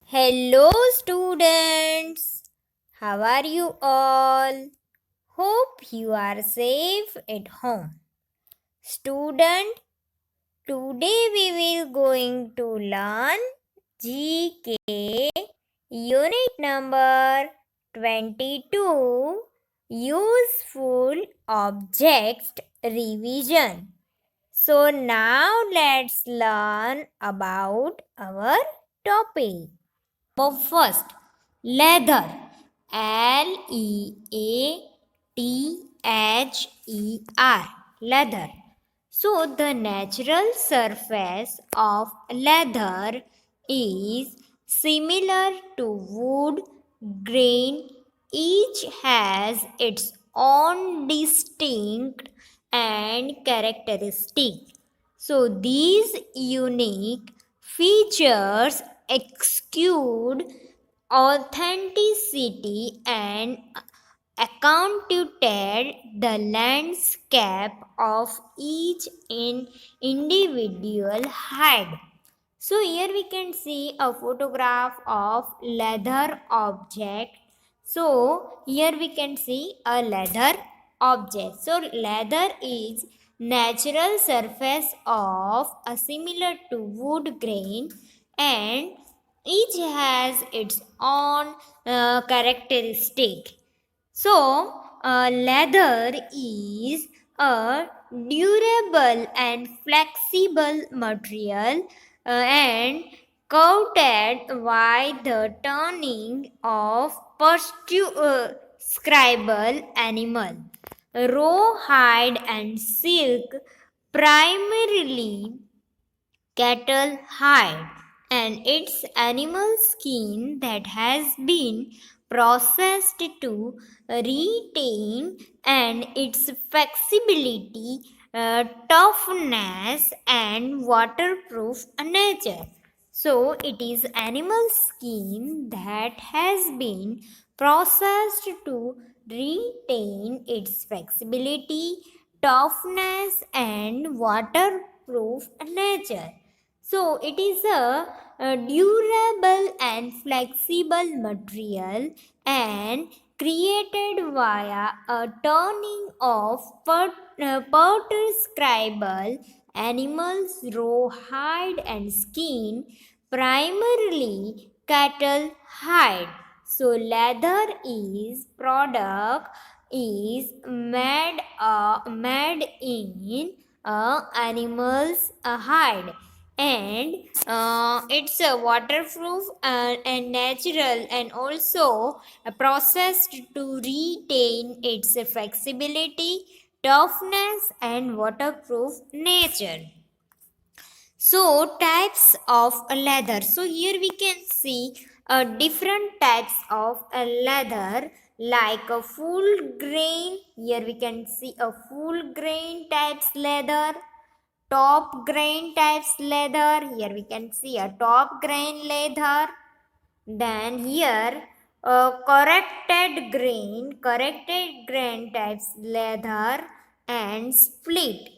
Hello, students. How are you all? Hope you are safe at home. Student, today we will going to learn GK unit number 22 useful object revision. So now let's learn about our topic. So first, leather. Leather. Leather. So the natural surface of leather is similar to wood grain. Each has its own distinct and characteristic. So these unique features exude authenticity and accentuated the landscape of each individual hide. So here we can see a photograph of leather object. So here we can see a leather object. So leather is natural surface of a similar to wood grain, and each has its own characteristic. So, leather is a durable and flexible material and coated by the turning of scribal animal. Rawhide and silk primarily cattle hide, and its animal skin that has been processed to retain and its flexibility, toughness, and waterproof nature. So, it is animal skin that has been processed to retain its flexibility, toughness, and waterproof nature. So, it is a durable and flexible material and created via a turning of scribal animals' raw hide and skin, primarily cattle hide. So, leather is product is made in animals hide, and it's a waterproof and natural, and also processed to retain its flexibility, toughness, and waterproof nature. So, types of leather. So, here we can see different types of leather, like a full grain. Here we can see a full grain types leather, top grain types leather. Here we can see a top grain leather. Then here corrected grain types leather, and split.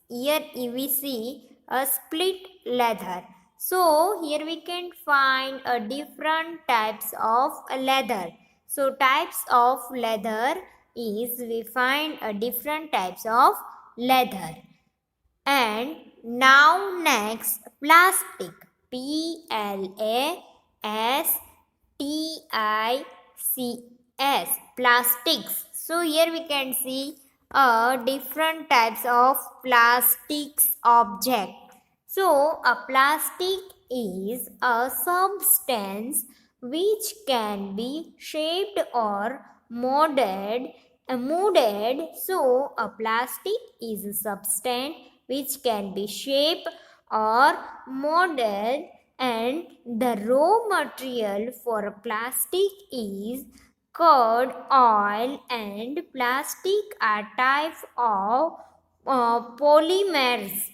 Here we see a split leather. So here we can find a different types of leather. So types of leather is we find a different types of leather. And now next, plastic. Plastics. Plastics. So here we can see different types of plastics object. So a plastic is a substance which can be shaped or molded. So a plastic is a substance which can be shaped or molded, and the raw material for a plastic is curd, oil, and plastic are types of polymers.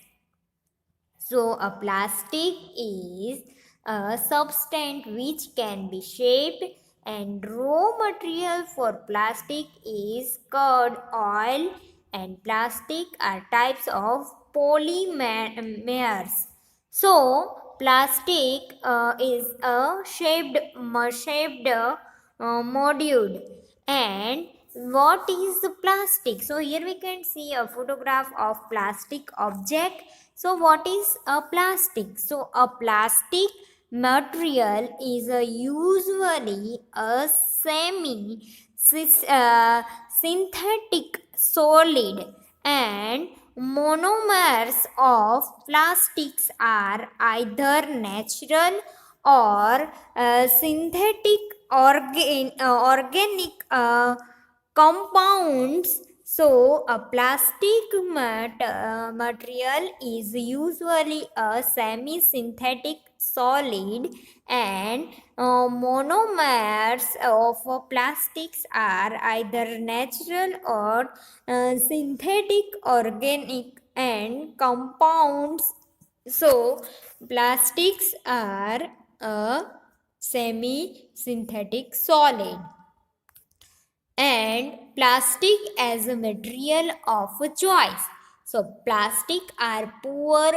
So, a plastic is a substance which can be shaped, and raw material for plastic is curd, oil, and plastic are types of polymers. So, plastic is a shaped module. And what is the plastic? So here we can see a photograph of plastic object. So what is a plastic? So a plastic material is usually a semi synthetic solid, and monomers of plastics are either natural or synthetic organic compounds. So, a plastic material is usually a semi synthetic solid, and monomers of plastics are either natural or synthetic organic and compounds. So, plastics are a semi synthetic solid. And plastic as a material of choice. So, plastic are poor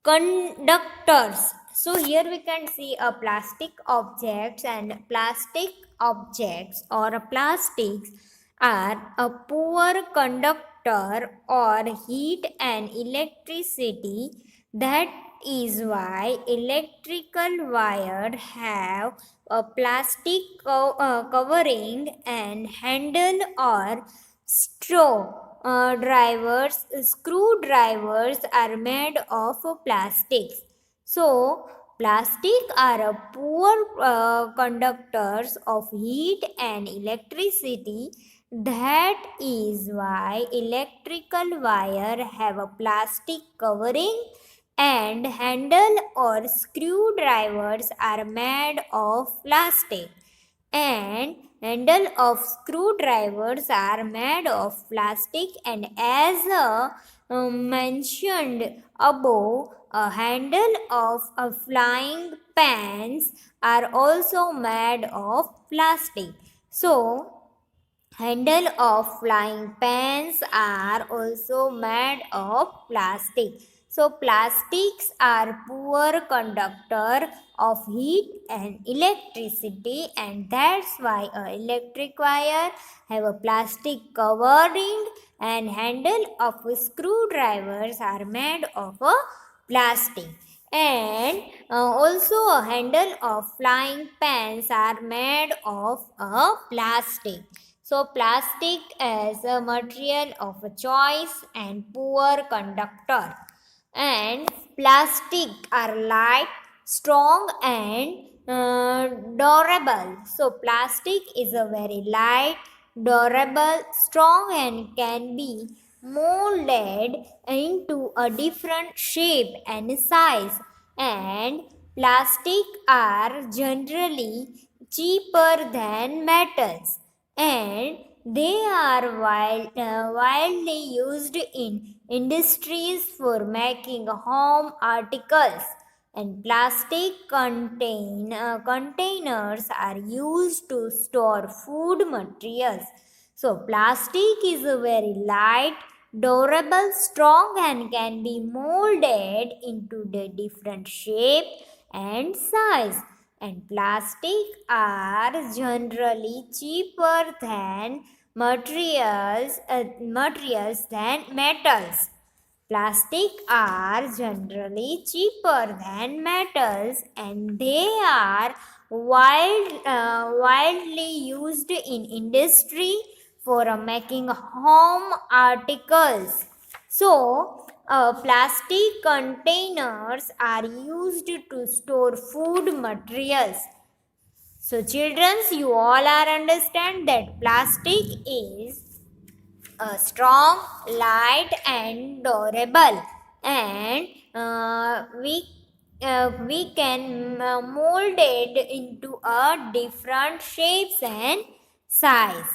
conductors. So, here we can see a plastic objects, and plastic objects or plastics are a poor conductor or heat and electricity. That is why electrical wire have a plastic covering and handle, or straw. Screwdrivers are made of plastics. So, plastic are a poor conductors of heat and electricity. That is why electrical wire have a plastic covering and handle, or screwdrivers are made of plastic, and handle of screwdrivers are made of plastic. And as mentioned above, a handle of a flying pans are also made of plastic. So, handle of flying pans are also made of plastic. So, plastics are poor conductor of heat and electricity, and that's why a electric wire have a plastic covering, and handle of screwdrivers are made of a plastic. And also a handle of flying pans are made of a plastic. So, plastic as a material of a choice and poor conductor. And plastic are light, strong, and durable. So, plastic is a very light, durable, strong, and can be molded into a different shape and size. And plastic are generally cheaper than metals, and they are widely used in industries for making home articles. And plastic containers are used to store food materials. So, plastic is a very light, durable, strong, and can be molded into the different shape and size. And plastic are generally cheaper than materials than metals. Plastic are generally cheaper than metals, and they are widely used in industry for making home articles. So, plastic containers are used to store food materials. So, children, you all are understand that plastic is strong, light, and durable, and we can mold it into a different shapes and size.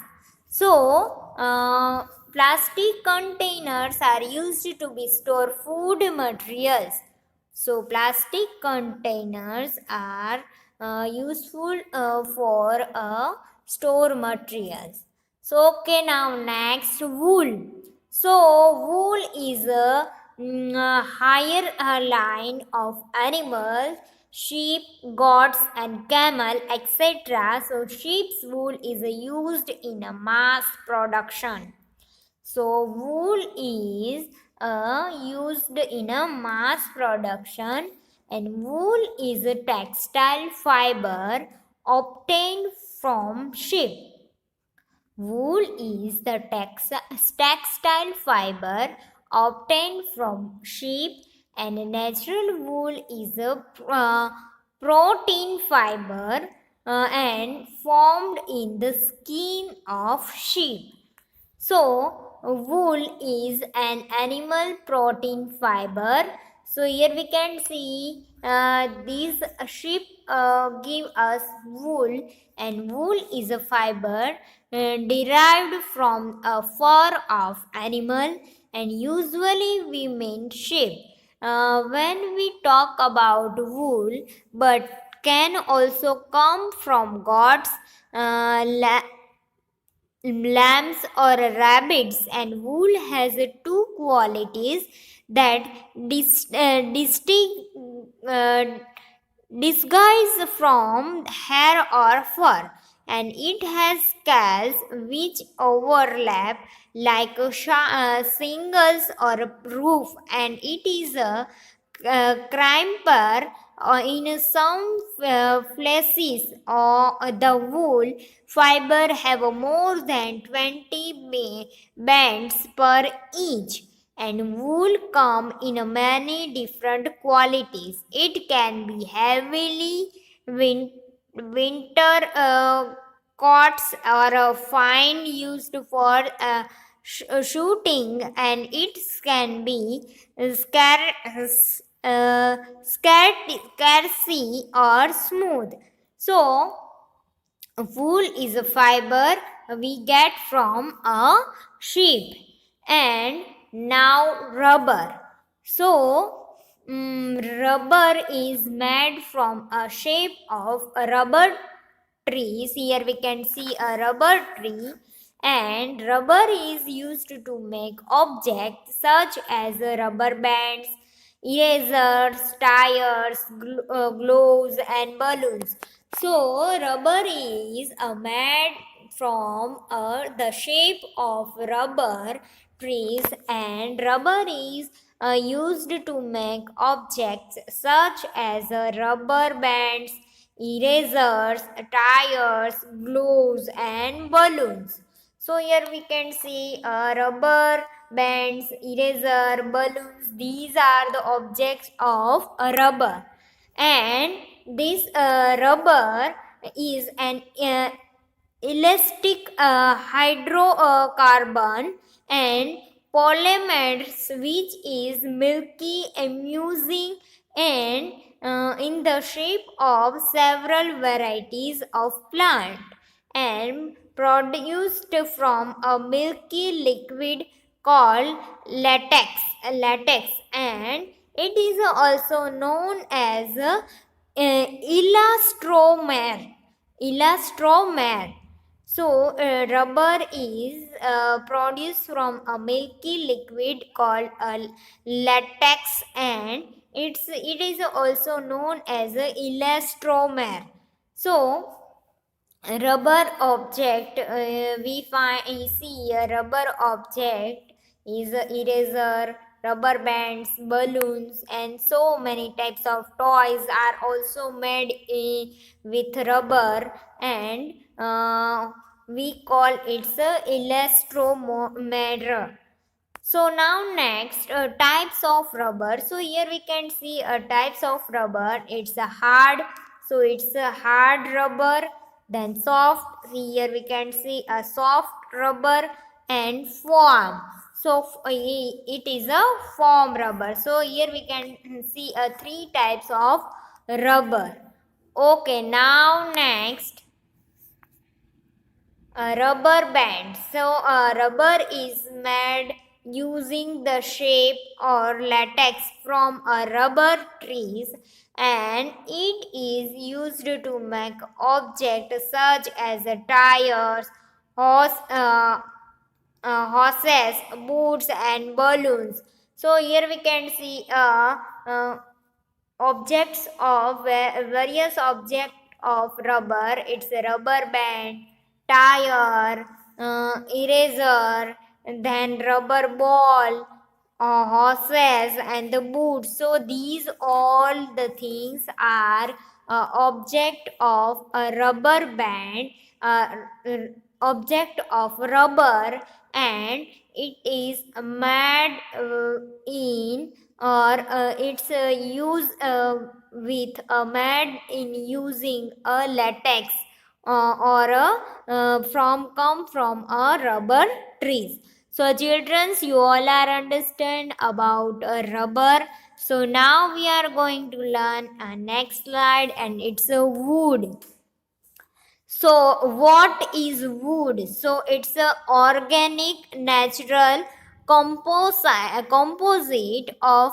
So, plastic containers are used to be store food materials. So, plastic containers are useful for store materials. So, okay, now next, wool. So, wool is a higher line of animals, sheep, goats, and camel, etc. So, sheep's wool is used in a mass production. So, wool is used in a mass production, and wool is a textile fiber obtained from sheep. Wool is the textile fiber obtained from sheep, and natural wool is a protein fiber and formed in the skin of sheep. So, wool is an animal protein fiber. So, here we can see these sheep give us wool, and wool is a fiber derived from a fur of animal, and usually we mean sheep. When we talk about wool, but can also come from goats, lambs or rabbits, and wool has two qualities that distinct disguise from hair or fur, and it has scales which overlap like shingles or a roof, and it is a crimper in some places or the wool fiber have more than 20 bands per inch, and wool come in many different qualities. It can be heavily winter coats or fine used for shooting, and it can be scarcy or smooth. So, wool is a fiber we get from a sheep. And now rubber. So, rubber is made from a shape of a rubber trees. Here we can see a rubber tree, and rubber is used to make objects such as rubber bands, erasers, tires, gloves, and balloons. So, rubber is made from the shape of rubber trees, and rubber is used to make objects such as rubber bands, erasers, tires, gloves, and balloons. So here we can see rubber bands, eraser, balloons. These are the objects of a rubber, and this rubber is an elastic hydrocarbon and polymers which is milky, amusing, and in the shape of several varieties of plant, and produced from a milky liquid called latex, and it is also known as elastomer. So, rubber is produced from a milky liquid called latex, and it is also known as a elastomer. So, rubber object we see a rubber object is a eraser, rubber bands, balloons, and so many types of toys are also made with rubber, and we call it a elastomer. So now next types of rubber. So here we can see types of rubber. It's a hard. So it's a hard rubber. Then soft. Here we can see a soft rubber and foam. So it is a foam rubber. So here we can see three types of rubber. Okay, now next a rubber band. So, rubber is made using the shape or latex from a rubber trees, and it is used to make objects such as tires, horse, horses, boots, and balloons. So here we can see objects of various object of rubber. It's a rubber band, tire, eraser, and then rubber ball, horses, and the boots. So these all the things are object of a rubber band, uh, object of rubber, and it is made in or it's used with made in using a latex or a from a rubber trees. So children, you all are understand about rubber. So now we are going to learn a next slide, and it's a wood. So, what is wood? So, it's a organic, natural composite of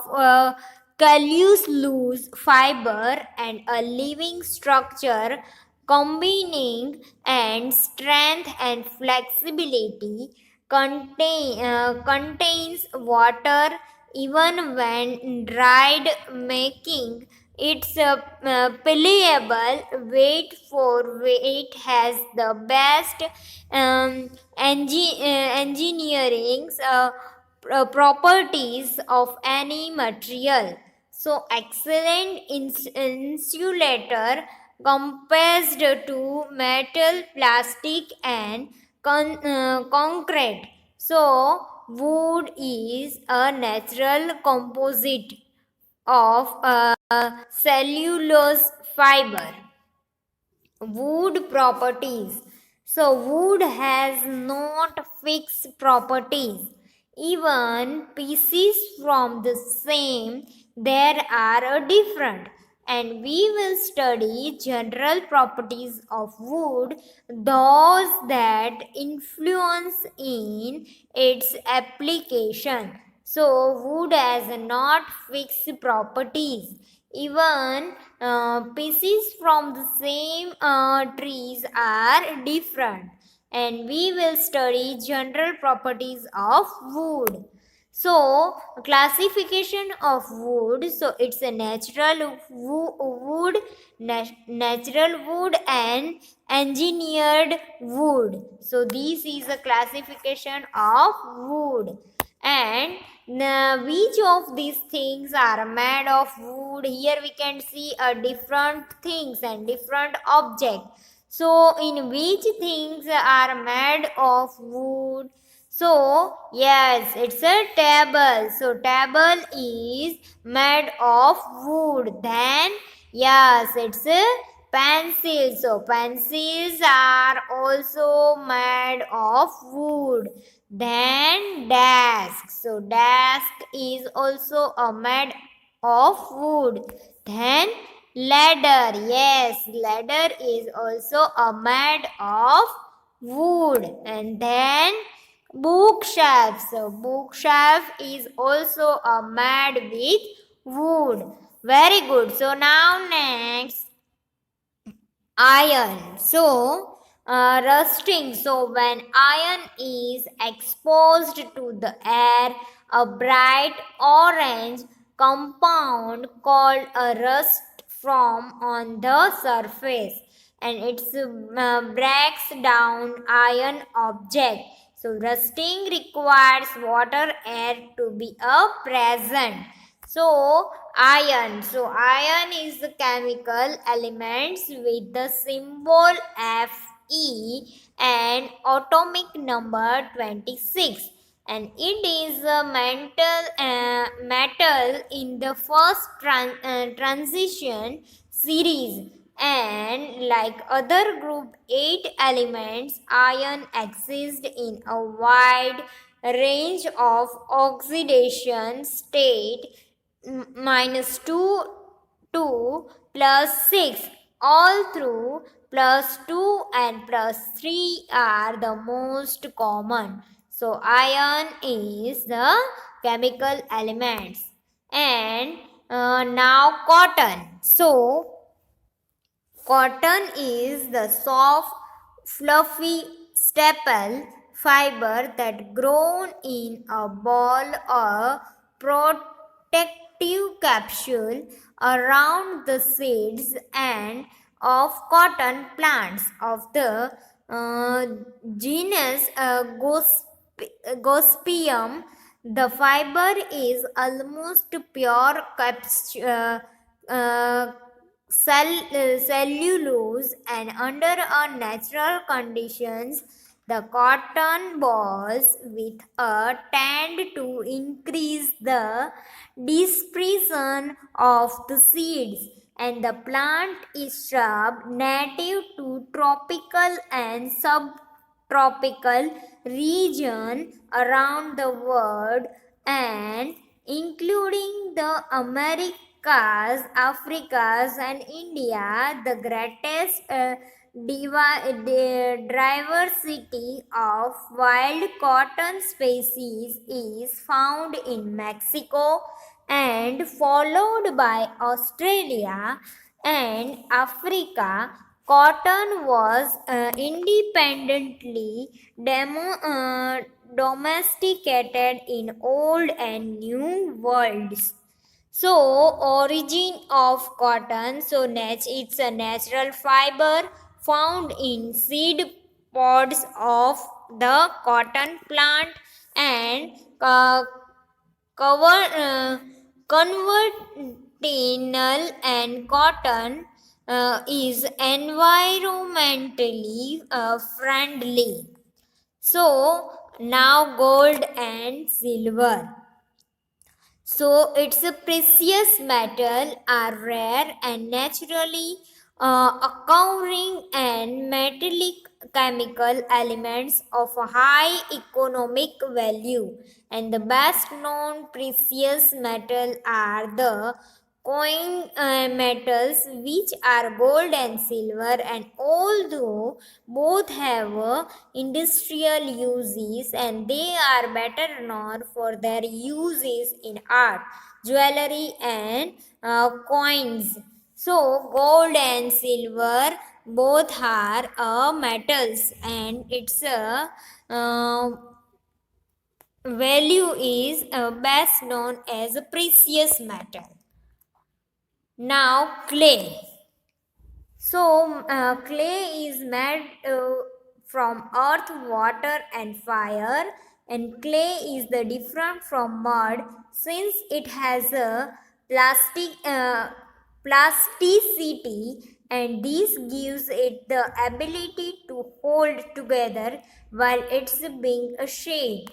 cellulose fiber and a living structure combining and strength and flexibility. Contains water even when dried, making it's pliable. Weight for weight has the best engineering properties of any material. So excellent insulator compared to metal, plastic, and concrete. So wood is a natural composite of cellulose fiber. Wood properties. So wood has not fixed properties. Even pieces from the same there are a different, and we will study general properties of wood, those that influence in its application. So wood has not fixed properties. Even pieces from the same trees are different, and we will study general properties of wood. So classification of wood. So it's a natural wood, natural wood, and engineered wood. So this is a classification of wood. And which of these things are made of wood? Here we can see a different things and different objects. So in which things are made of wood? So yes, it's a table. So table is made of wood. Then yes, it's a pencil. So pencils are also made of wood. Then desk. So desk is also made of wood. Then ladder. Yes, ladder is also made of wood. And then bookshelf. So bookshelf is also made with wood. Very good. So now next, iron. So rusting. So when iron is exposed to the air, a bright orange compound called a rust form on the surface, and it breaks down iron object. So rusting requires water air to be present. So iron. So iron is the chemical elements with the symbol Fe and atomic number 26, and it is a metal in the first transition series, and like other group 8 elements, iron exists in a wide range of oxidation state, -2 2 plus 6, all through +2 and +3 are the most common. So iron is the chemical elements. And now cotton. So cotton is the soft, fluffy staple fiber that grown in a ball or protective capsule around the seeds and of cotton plants of the uh, genus Gospeum. The fiber is almost pure uh, cellulose, and under a natural conditions the cotton balls with a tend to increase the dispersion of the seeds, and the plant is shrub native to tropical and subtropical region around the world, and including the Americas, Africas, and India. The greatest diversity of wild cotton species is found in Mexico, and followed by Australia and Africa. Cotton was independently domesticated in old and new worlds. So, origin of cotton. So, it's a natural fiber found in seed pods of the cotton plant, and cover, convertinal and cotton is environmentally friendly. So, now gold and silver. So its precious metal are rare and naturally occurring and metallic chemical elements of a high economic value, and the best known precious metal are the coin metals, which are gold and silver, and although both have industrial uses, and they are better known for their uses in art, jewelry, and coins. So gold and silver both are metals, and its value is best known as a precious metal. Now, clay. So, clay is made from earth, water, and fire, and clay is the different from mud since it has a plasticity, and this gives it the ability to hold together while it's being shaped.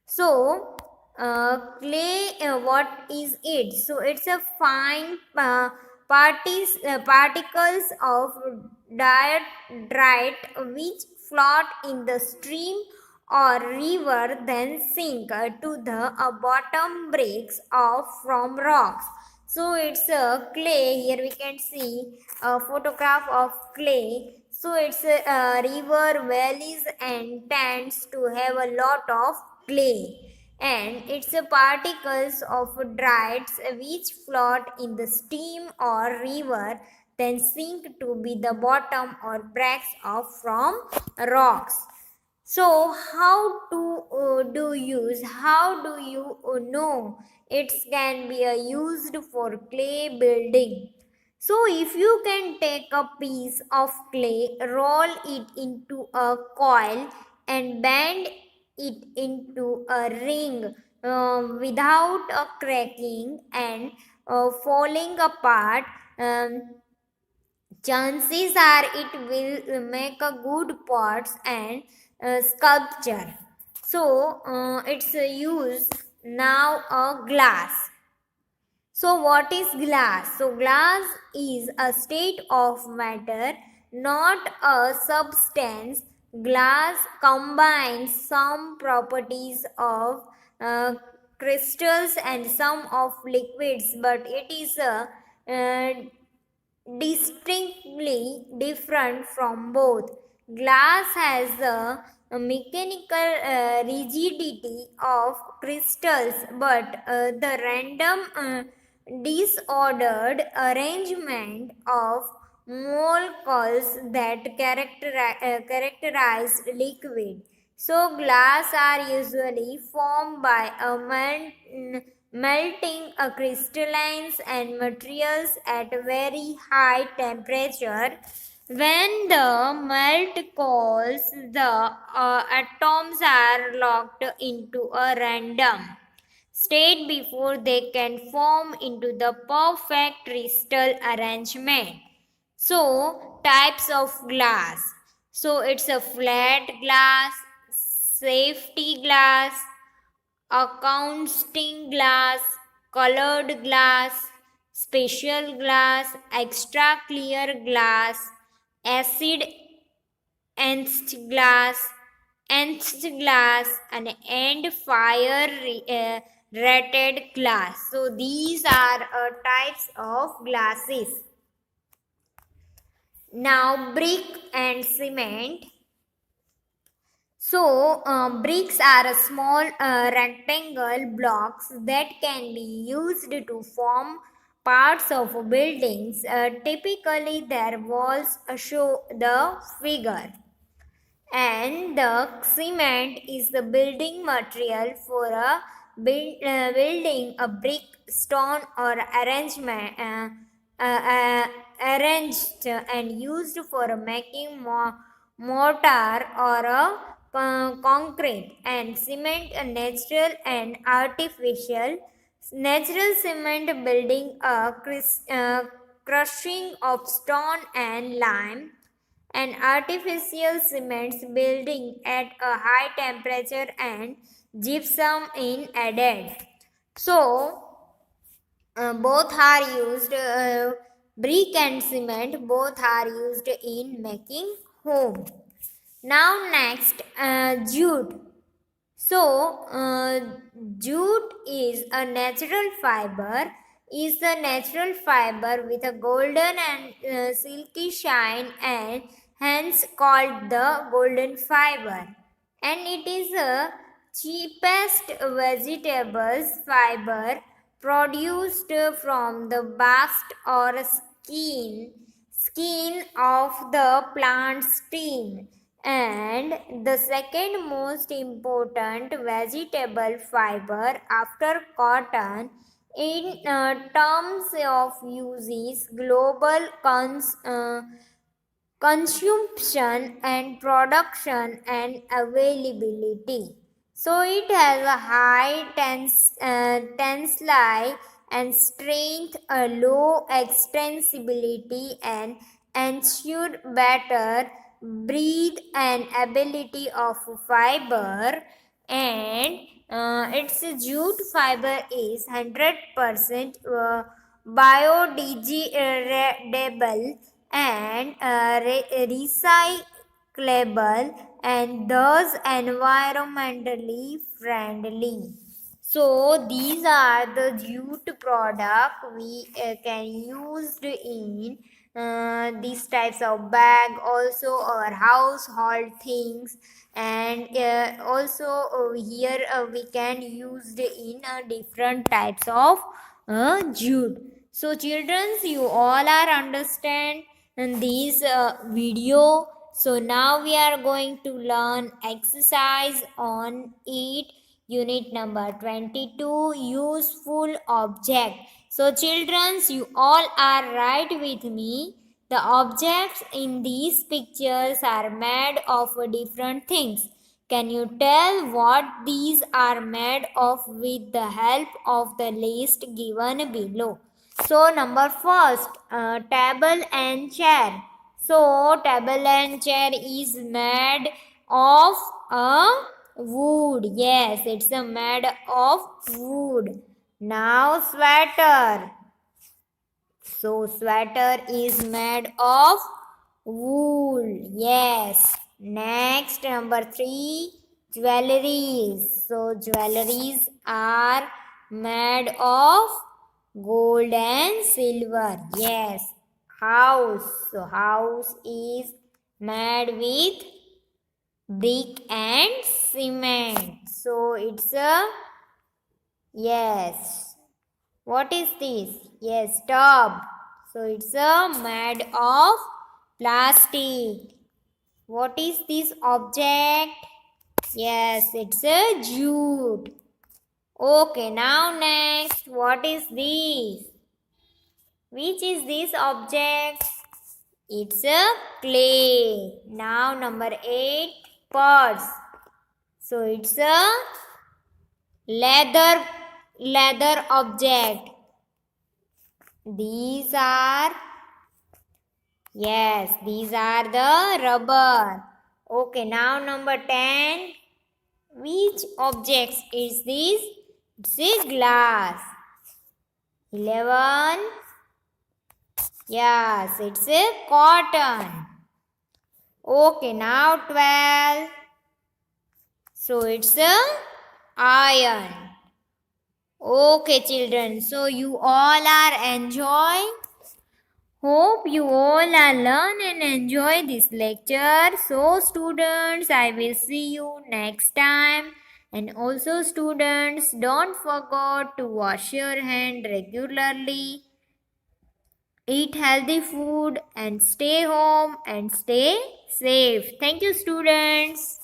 So, clay, what is it? So, it's a fine particles of diet which float in the stream or river, then sink to the bottom breaks off from rocks. So it's a clay. Here we can see a photograph of clay. So it's a river, valleys, and tends to have a lot of clay, and its particles of drites which float in the stream or river, then sink to be the bottom or breaks off from rocks. So how do you know it can be used for clay building? So if you can take a piece of clay, roll it into a coil, and bend it into a ring without a cracking and falling apart, chances are it will make a good pots and sculpture. So it's used now a glass. So, what is glass? So, glass is a state of matter, not a substance. Glass combines some properties of uh, crystals and some of liquids, but it is uh, distinctly different from both. Glass has a mechanical rigidity of crystals, but the random disordered arrangement of molecules that characterize liquid. So glass are usually formed by a melting crystallines and materials at a very high temperature. When the melt cools, the atoms are locked into a random state before they can form into the perfect crystal arrangement. So, types of glass. So, it's a flat glass, safety glass, accounting glass, colored glass, special glass, extra clear glass, acid enhanced glass, and end fire rated glass. So these are types of glasses. Now brick and cement. So, bricks are a small rectangle blocks that can be used to form parts of buildings. Typically, their walls show the figure. And the cement is the building material for a building a brick, stone, or arranged and used for making mortar or a concrete. And cement a natural and artificial. Natural cement building a crushing of stone and lime, and artificial cements building at a high temperature and gypsum in added. So, both are used, brick and cement both are used in making home. Now next, jute. So, jute is a natural fiber, is the natural fiber with a golden and silky shine, and hence called the golden fiber. And it is the cheapest vegetables fiber produced from the bast or skin of the plant stem, and the second most important vegetable fiber after cotton in terms of uses global consumption and production and availability. So it has a high tensile and strength, a low extensibility, and ensure better breathe and ability of fiber. And its jute fiber is 100% biodegradable and recyclable, and thus environmentally friendly. So these are the jute product we can use in these types of bag, also our household things, and also here we can use in different types of jute. So children, you all are understand in this video. So now we are going to learn exercise on it, unit number 22, useful object. So children, you all are right with me. The objects in these pictures are made of different things. Can you tell what these are made of with the help of the list given below? So number first, table and chair. So table and chair is made of a wood. Yes, it's a made of wood. Now sweater. So sweater is made of wool. Yes. Next, number 3, jewelries. So jewelries are made of gold and silver. Yes. House. So house is made with brick and cement. So it's a, yes. What is this? Yes, tub. So it's a made of plastic. What is this object? Yes, it's a jute. Okay, now next, what is this? Which is this object? It's a clay. Now number 8, purse. So it's a leather object. These are, yes, these are the rubber. Okay, now number 10. Which objects is this? It's a glass. 11. Yes, it's a cotton. Okay, now 12. So it's a iron. Okay, children. So you all are enjoying. Hope you all are learn and enjoy this lecture. So students, I will see you next time. And also students, don't forget to wash your hand regularly. Eat healthy food and stay home and stay safe. Thank you students.